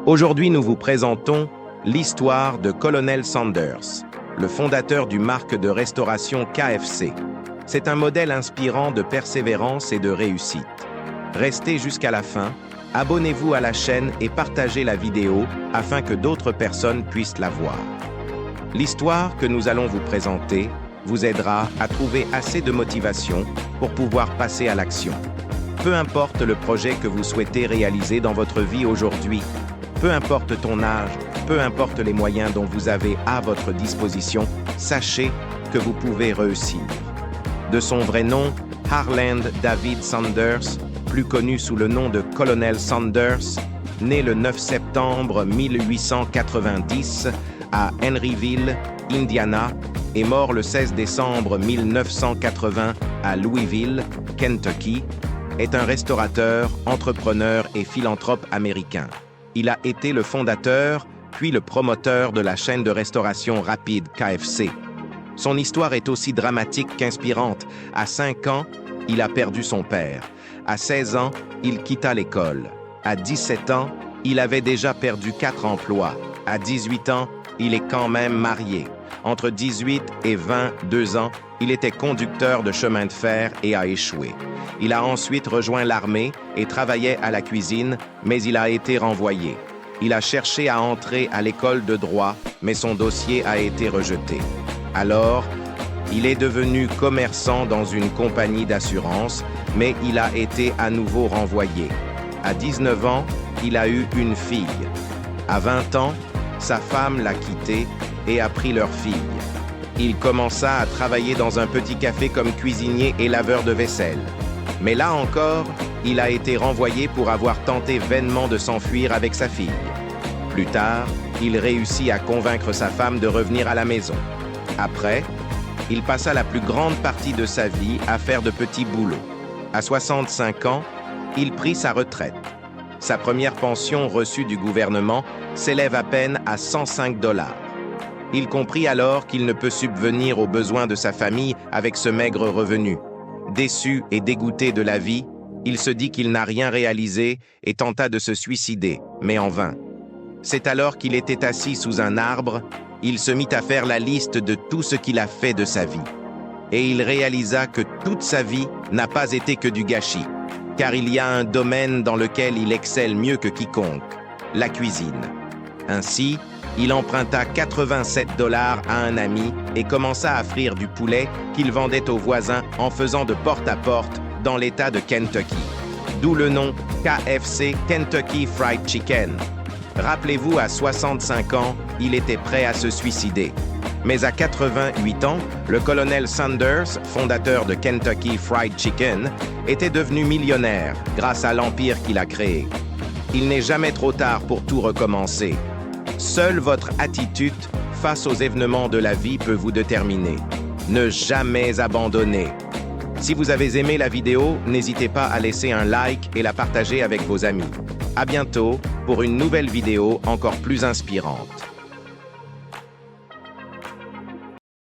Aujourd'hui, nous vous présentons l'histoire de Colonel Sanders, le fondateur du marque de restauration KFC. C'est un modèle inspirant de persévérance et de réussite. Restez jusqu'à la fin, abonnez-vous à la chaîne et partagez la vidéo afin que d'autres personnes puissent la voir. L'histoire que nous allons vous présenter vous aidera à trouver assez de motivation pour pouvoir passer à l'action. Peu importe le projet que vous souhaitez réaliser dans votre vie aujourd'hui, peu importe ton âge, peu importe les moyens dont vous avez à votre disposition, sachez que vous pouvez réussir. De son vrai nom, Harland David Sanders, plus connu sous le nom de Colonel Sanders, né le 9 septembre 1890 à Henryville, Indiana, et mort le 16 décembre 1980 à Louisville, Kentucky, est un restaurateur, entrepreneur et philanthrope américain. Il a été le fondateur, puis le promoteur de la chaîne de restauration rapide KFC. Son histoire est aussi dramatique qu'inspirante. À 5 ans, il a perdu son père. À 16 ans, il quitta l'école. À 17 ans, il avait déjà perdu 4 emplois. À 18 ans, il est quand même marié. Entre 18 et 22 ans, il était conducteur de chemin de fer et a échoué. Il a ensuite rejoint l'armée et travaillait à la cuisine, mais il a été renvoyé. Il a cherché à entrer à l'école de droit, mais son dossier a été rejeté. Alors, il est devenu commerçant dans une compagnie d'assurance, mais il a été à nouveau renvoyé. À 19 ans, il a eu une fille. À 20 ans, sa femme l'a quitté et a pris leur fille. Il commença à travailler dans un petit café comme cuisinier et laveur de vaisselle. Mais là encore, il a été renvoyé pour avoir tenté vainement de s'enfuir avec sa fille. Plus tard, il réussit à convaincre sa femme de revenir à la maison. Après, il passa la plus grande partie de sa vie à faire de petits boulots. À 65 ans, il prit sa retraite. Sa première pension reçue du gouvernement s'élève à peine à 105 $. Il comprit alors qu'il ne peut subvenir aux besoins de sa famille avec ce maigre revenu. Déçu et dégoûté de la vie, il se dit qu'il n'a rien réalisé et tenta de se suicider, mais en vain. C'est alors qu'il était assis sous un arbre, il se mit à faire la liste de tout ce qu'il a fait de sa vie. Et il réalisa que toute sa vie n'a pas été que du gâchis, car il y a un domaine dans lequel il excelle mieux que quiconque, la cuisine. Ainsi, il emprunta 87 $ à un ami et commença à frire du poulet qu'il vendait aux voisins en faisant de porte-à-porte dans l'État de Kentucky. D'où le nom KFC, Kentucky Fried Chicken. Rappelez-vous, à 65 ans, il était prêt à se suicider. Mais à 88 ans, le colonel Sanders, fondateur de Kentucky Fried Chicken, était devenu millionnaire grâce à l'empire qu'il a créé. Il n'est jamais trop tard pour tout recommencer. Seule votre attitude face aux événements de la vie peut vous déterminer. Ne jamais abandonner. Si vous avez aimé la vidéo, n'hésitez pas à laisser un like et la partager avec vos amis. À bientôt pour une nouvelle vidéo encore plus inspirante.